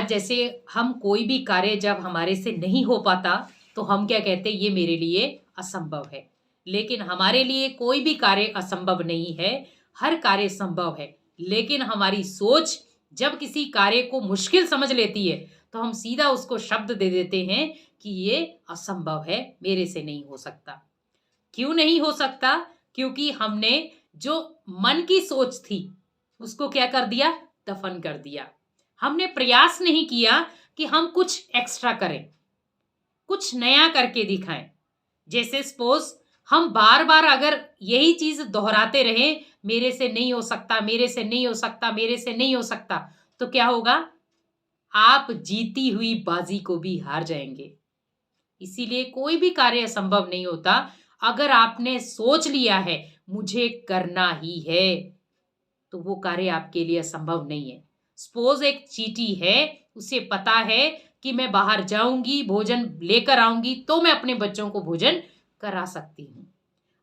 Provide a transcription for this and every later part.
आज जैसे हम कोई भी कार्य जब हमारे से नहीं हो पाता तो हम क्या कहते हैं, ये मेरे लिए असंभव है। लेकिन हमारे लिए कोई भी कार्य असंभव नहीं है, हर कार्य संभव है। लेकिन हमारी सोच जब किसी कार्य को मुश्किल समझ लेती है तो हम सीधा उसको शब्द दे देते हैं कि ये असंभव है, मेरे से नहीं हो सकता। क्यों नहीं हो सकता? क्योंकि हमने जो मन की सोच थी उसको क्या कर दिया, दफन कर दिया। हमने प्रयास नहीं किया कि हम कुछ एक्स्ट्रा करें, कुछ नया करके दिखाएं। जैसे सपोज हम बार बार अगर यही चीज दोहराते रहे, मेरे से नहीं हो सकता, मेरे से नहीं हो सकता, मेरे से नहीं हो सकता, तो क्या होगा, आप जीती हुई बाजी को भी हार जाएंगे। इसीलिए कोई भी कार्य असंभव नहीं होता। अगर आपने सोच लिया है मुझे करना ही है, तो वो कार्य आपके लिए असंभव नहीं है। सपोज एक चींटी है, उसे पता है कि मैं बाहर जाऊंगी, भोजन लेकर आऊंगी तो मैं अपने बच्चों को भोजन करा सकती हूँ।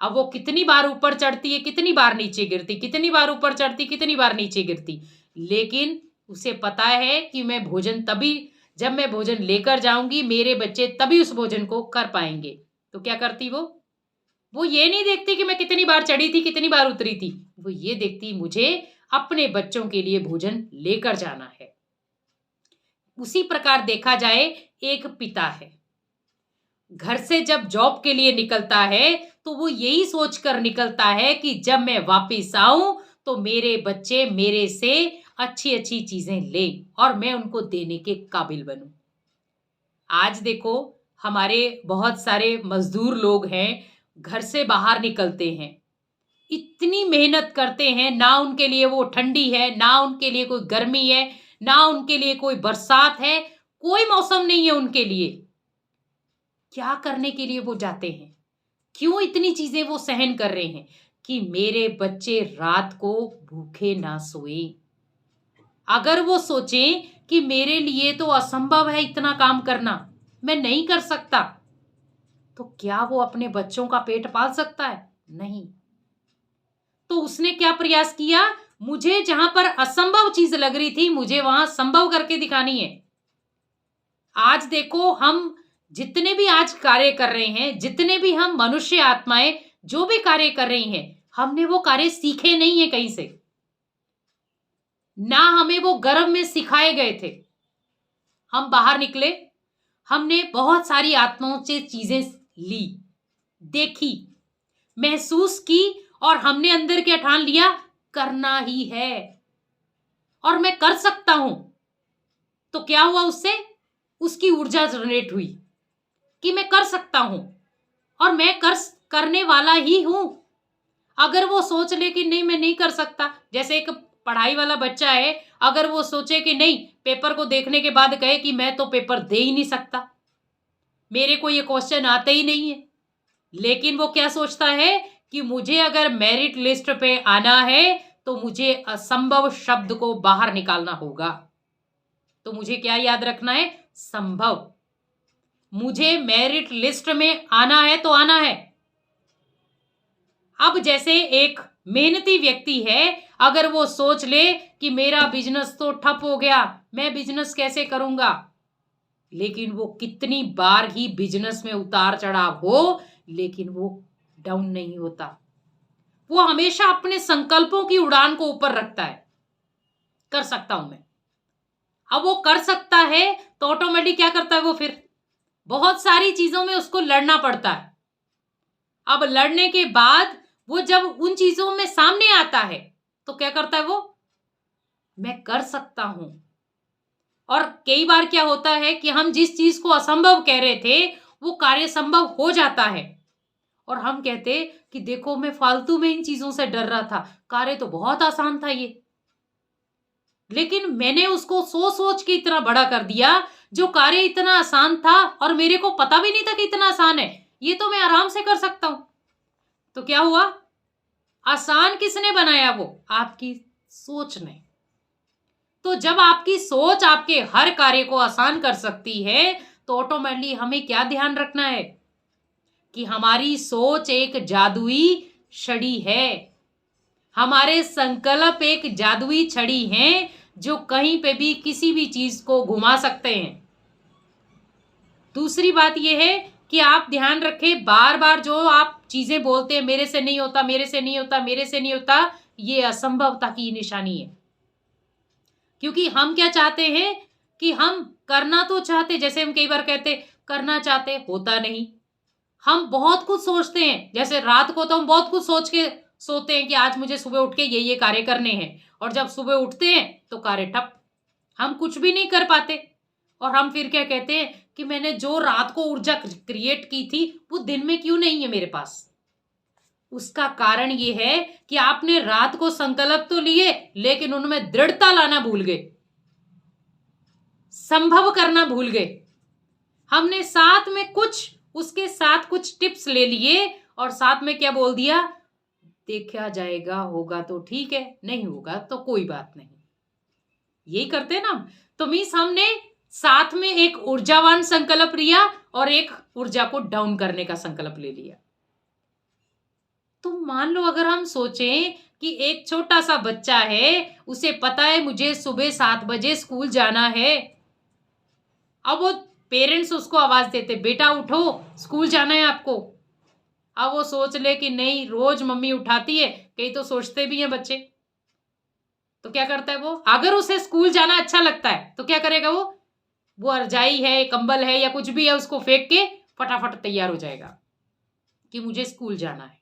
अब वो कितनी बार ऊपर चढ़ती है, कितनी बार नीचे गिरती, कितनी बार ऊपर चढ़ती, कितनी बार नीचे गिरती, लेकिन उसे पता है कि मैं भोजन तभी, जब मैं भोजन लेकर जाऊंगी मेरे बच्चे तभी उस भोजन को कर पाएंगे। तो क्या करती वो ये नहीं देखती कि मैं कितनी बार चढ़ी थी, कितनी बार उतरी थी, वो ये देखती मुझे अपने बच्चों के लिए भोजन लेकर जाना है। उसी प्रकार देखा जाए, एक पिता है, घर से जब जॉब के लिए निकलता है तो वो यही सोचकर निकलता है कि जब मैं वापस आऊं तो मेरे बच्चे मेरे से अच्छी अच्छी चीजें लें और मैं उनको देने के काबिल बनूं। आज देखो, हमारे बहुत सारे मजदूर लोग हैं, घर से बाहर निकलते हैं, इतनी मेहनत करते हैं, ना उनके लिए वो ठंडी है, ना उनके लिए कोई गर्मी है, ना उनके लिए कोई बरसात है, कोई मौसम नहीं है उनके लिए। क्या करने के लिए वो जाते हैं? क्यों इतनी चीजें वो सहन कर रहे हैं? कि मेरे बच्चे रात को भूखे ना सोए। अगर वो सोचें कि मेरे लिए तो असंभव है इतना काम करना, मैं नहीं कर सकता, तो क्या वो अपने बच्चों का पेट पाल सकता है? नहीं। तो उसने क्या प्रयास किया, मुझे जहां पर असंभव चीज लग रही थी मुझे वहां संभव करके दिखानी है। आज देखो, हम जितने भी आज कार्य कर रहे हैं, जितने भी हम मनुष्य आत्माएं जो भी कार्य कर रही हैं, हमने वो कार्य सीखे नहीं है कहीं से, ना हमें वो गर्भ में सिखाए गए थे। हम बाहर निकले, हमने बहुत सारी आत्माओं से चीजें ली, देखी, महसूस की, और हमने अंदर क्या ठान लिया, करना ही है और मैं कर सकता हूं। तो क्या हुआ, उससे उसकी ऊर्जा जनरेट हुई कि मैं कर सकता हूं और मैं करने वाला ही हूं। अगर वो सोच ले कि नहीं मैं नहीं कर सकता, जैसे एक पढ़ाई वाला बच्चा है, अगर वो सोचे कि नहीं, पेपर को देखने के बाद कहे कि मैं तो पेपर दे ही नहीं सकता, मेरे को ये क्वेश्चन आते ही नहीं है, लेकिन वो क्या सोचता है कि मुझे अगर मेरिट लिस्ट पे आना है तो मुझे असंभव शब्द को बाहर निकालना होगा। तो मुझे क्या याद रखना है, संभव। मुझे मेरिट लिस्ट में आना है तो आना है। अब जैसे एक मेहनती व्यक्ति है, अगर वो सोच ले कि मेरा बिजनेस तो ठप हो गया, मैं बिजनेस कैसे करूंगा, लेकिन वो कितनी बार ही बिजनेस में उतार चढ़ाव हो, लेकिन वो डाउन नहीं होता। वो हमेशा अपने संकल्पों की उड़ान को ऊपर रखता है, कर सकता हूं मैं। अब वो कर सकता है तो ऑटोमेटिक क्या करता है, वो फिर बहुत सारी चीजों में उसको लड़ना पड़ता है। अब लड़ने के बाद वो जब उन चीजों में सामने आता है तो क्या करता है, वो मैं कर सकता हूं। और कई बार क्या होता है कि हम जिस चीज को असंभव कह रहे थे वो कार्य संभव हो जाता है, और हम कहते कि देखो मैं फालतू में इन चीजों से डर रहा था, कार्य तो बहुत आसान था ये, लेकिन मैंने उसको सोच सोच के इतना बड़ा कर दिया, जो कार्य इतना आसान था और मेरे को पता भी नहीं था कि इतना आसान है, ये तो मैं आराम से कर सकता हूं। तो क्या हुआ, आसान किसने बनाया, वो आपकी सोच ने। तो जब आपकी सोच आपके हर कार्य को आसान कर सकती है तो ऑटोमेटिकली हमें क्या ध्यान रखना है कि हमारी सोच एक जादुई छड़ी है, हमारे संकल्प एक जादुई छड़ी हैं जो कहीं पे भी किसी भी चीज को घुमा सकते हैं। दूसरी बात यह है कि आप ध्यान रखें, बार बार जो आप चीजें बोलते हैं, मेरे से नहीं होता, मेरे से नहीं होता, मेरे से नहीं होता, ये असंभवता की निशानी है। क्योंकि हम क्या चाहते हैं कि हम करना तो चाहते, जैसे हम कई बार कहते करना चाहते, होता नहीं। हम बहुत कुछ सोचते हैं, जैसे रात को तो हम बहुत कुछ सोच के सोते हैं कि आज मुझे सुबह उठ के ये कार्य करने हैं, और जब सुबह उठते हैं तो कार्य ठप, हम कुछ भी नहीं कर पाते। और हम फिर क्या कहते हैं कि मैंने जो रात को ऊर्जा क्रिएट की थी वो दिन में क्यों नहीं है मेरे पास। उसका कारण ये है कि आपने रात को संकल्प तो लिए, लेकिन उनमें दृढ़ता लाना भूल गए, संभव करना भूल गए। हमने साथ में कुछ, उसके साथ कुछ टिप्स ले लिए और साथ में क्या बोल दिया, देखा जाएगा, होगा तो ठीक है, नहीं होगा तो कोई बात नहीं। यही करते ना। तो मीन्स हमने साथ में एक ऊर्जावान संकल्प लिया और एक ऊर्जा को डाउन करने का संकल्प ले लिया। तो मान लो अगर हम सोचें कि एक छोटा सा बच्चा है, उसे पता है मुझे सुबह 7 बजे स्कूल जाना है। अब वो पेरेंट्स उसको आवाज देते, बेटा उठो, स्कूल जाना है आपको। अब वो सोच ले कि नहीं, रोज मम्मी उठाती है, कई तो सोचते भी हैं बच्चे। तो क्या करता है वो, अगर उसे स्कूल जाना अच्छा लगता है तो क्या करेगा वो रजाई है, कंबल है या कुछ भी है, उसको फेंक के फटाफट तैयार हो जाएगा कि मुझे स्कूल जाना है।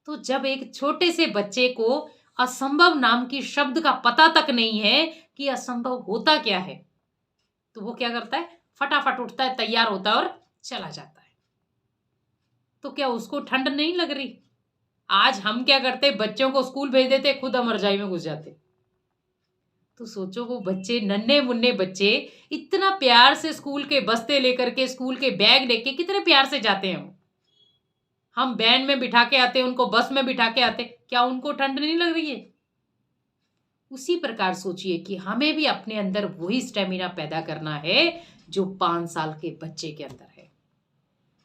तो जब एक छोटे से बच्चे को असंभव नाम की शब्द का पता तक नहीं है कि असंभव होता क्या है, तो वो क्या करता है, फटाफट उठता है, तैयार होता है और चला जाता है। तो क्या उसको ठंड नहीं लग रही? आज हम क्या करते, बच्चों को स्कूल भेज देते, खुद हम रजाई में घुस जाते। तो सोचो वो बच्चे, नन्हे मुन्ने बच्चे, इतना प्यार से स्कूल के बस्ते लेकर के, स्कूल के बैग लेके कितने प्यार से जाते हैं। हम वैन में बिठा के आते, उनको बस में बिठा के आते, क्या उनको ठंड नहीं लग रही है? उसी प्रकार सोचिए कि हमें भी अपने अंदर वही स्टेमिना पैदा करना है जो 5 साल के बच्चे के अंदर है।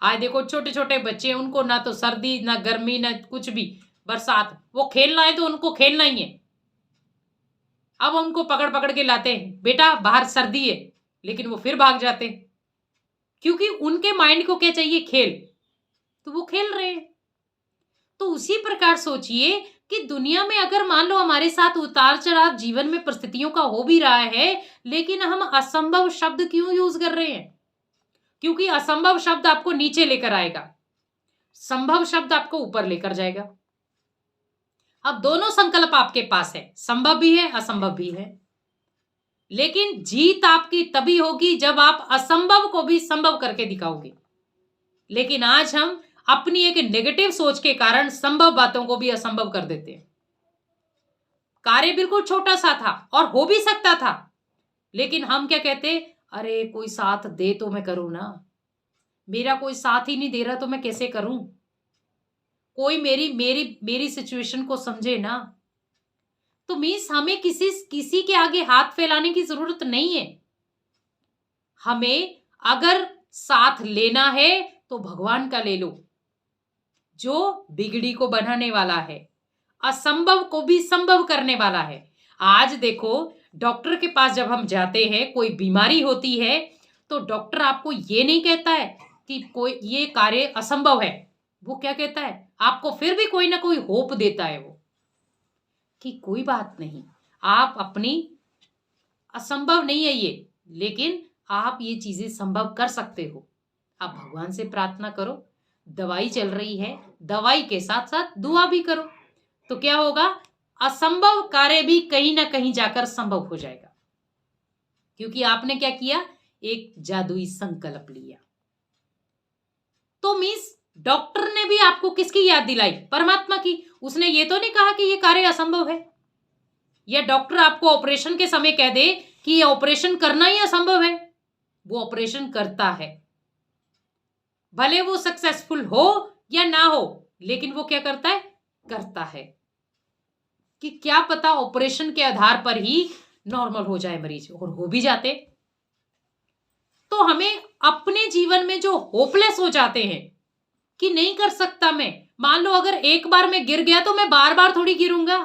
आज देखो छोटे छोटे बच्चे, उनको ना तो सर्दी, ना गर्मी, ना कुछ भी, बरसात, वो खेलना है तो उनको खेलना ही है। अब उनको पकड़ पकड़ के लाते हैं, बेटा बाहर सर्दी है, लेकिन वो फिर भाग जाते हैं, क्योंकि उनके माइंड को क्या चाहिए, खेल, तो वो खेल रहे हैं। तो उसी प्रकार सोचिए कि दुनिया में अगर मान लो हमारे साथ उतार चढ़ाव जीवन में परिस्थितियों का हो भी रहा है, लेकिन हम असंभव शब्द क्यों यूज कर रहे हैं? क्योंकि असंभव शब्द आपको नीचे लेकर आएगा, संभव शब्द आपको ऊपर लेकर जाएगा। अब दोनों संकल्प आपके पास है, संभव भी है, असंभव भी है, लेकिन जीत आपकी तभी होगी जब आप असंभव को भी संभव करके दिखाओगे। लेकिन आज हम अपनी एक नेगेटिव सोच के कारण संभव बातों को भी असंभव कर देते हैं। कार्य बिल्कुल छोटा सा था और हो भी सकता था, लेकिन हम क्या कहते, अरे कोई साथ दे तो मैं करूं ना, मेरा कोई साथ ही नहीं दे रहा तो मैं कैसे करूं, कोई मेरी मेरी मेरी सिचुएशन को समझे ना। तो मीन्स हमें किसी के आगे हाथ फैलाने की जरूरत नहीं है। हमें अगर साथ लेना है तो भगवान का ले लो, जो बिगड़ी को बनाने वाला है, असंभव को भी संभव करने वाला है। आज देखो, डॉक्टर के पास जब हम जाते हैं, कोई बीमारी होती है, तो डॉक्टर आपको ये नहीं कहता है कि कोई ये कार्य असंभव है। वो क्या कहता है, आपको फिर भी कोई ना कोई होप देता है वो, कि कोई बात नहीं, आप अपनी, असंभव नहीं है ये, लेकिन आप ये चीजें संभव कर सकते हो। आप भगवान से प्रार्थना करो, दवाई चल रही है, दवाई के साथ साथ दुआ भी करो, तो क्या होगा, असंभव कार्य भी कहीं ना कहीं जाकर संभव हो जाएगा। क्योंकि आपने क्या किया, एक जादुई संकल्प लिया। तो मीन्स डॉक्टर ने भी आपको किसकी याद दिलाई, परमात्मा की। उसने ये तो नहीं कहा कि ये कार्य असंभव है, या डॉक्टर आपको ऑपरेशन के समय कह दे कि ये ऑपरेशन करना ही असंभव है। वो ऑपरेशन करता है, भले वो सक्सेसफुल हो या ना हो, लेकिन वो क्या करता है, करता है, कि क्या पता ऑपरेशन के आधार पर ही नॉर्मल हो जाए मरीज, और हो भी जाते। तो हमें अपने जीवन में जो होपलेस हो जाते हैं कि नहीं कर सकता मैं, मान लो अगर एक बार मैं गिर गया तो मैं बार बार थोड़ी गिरूंगा,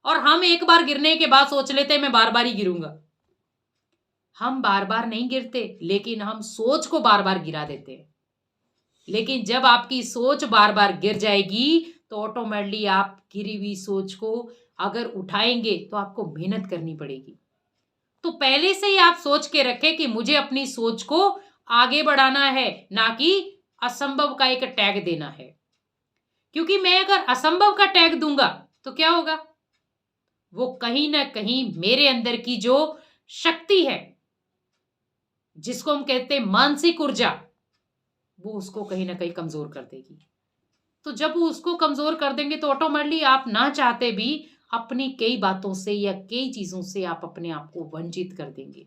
और हम एक बार गिरने के बाद सोच लेते हैं मैं बार बार ही गिरूंगा। हम बार बार नहीं गिरते, लेकिन हम सोच को बार बार गिरा देते हैं। लेकिन जब आपकी सोच बार बार गिर जाएगी तो ऑटोमेटिकली आप गिरी हुई सोच को अगर उठाएंगे तो आपको मेहनत करनी पड़ेगी। तो पहले से ही आप सोच के रखें कि मुझे अपनी सोच को आगे बढ़ाना है, ना कि असंभव का एक टैग देना है। क्योंकि मैं अगर असंभव का टैग दूंगा तो क्या होगा, वो कहीं ना कहीं मेरे अंदर की जो शक्ति है, जिसको हम कहते हैं मानसिक ऊर्जा, वो उसको कहीं ना कहीं कमजोर कर देगी। तो जब वो उसको कमजोर कर देंगे तो ऑटोमेटिकली आप ना चाहते भी अपनी कई बातों से या कई चीजों से आप अपने आप को वंचित कर देंगे।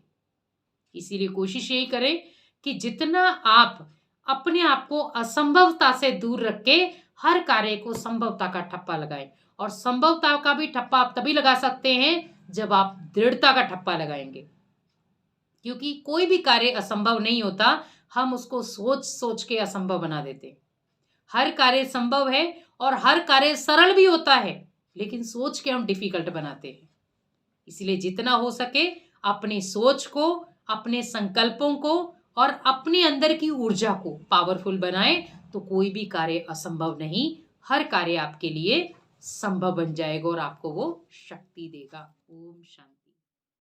इसीलिए कोशिश यही करें कि जितना आप अपने आप को असंभवता से दूर रख के हर कार्य को संभवता का ठप्पा लगाएं। और संभवता का भी ठप्पा आप तभी लगा सकते हैं जब आप दृढ़ता का ठप्पा लगाएंगे। क्योंकि कोई भी कार्य असंभव नहीं होता, हम उसको सोच सोच के असंभव बना देते हैं। हर कार्य संभव है और हर कार्य सरल भी होता है, लेकिन सोच के हम डिफिकल्ट बनाते हैं। इसलिए जितना हो सके अपनी सोच को, अपने संकल्पों को और अपने अंदर की ऊर्जा को पावरफुल बनाएं, तो कोई भी कार्य असंभव नहीं, हर कार्य आपके लिए संभव बन जाएगा और आपको वो शक्ति देगा। ओम शांति।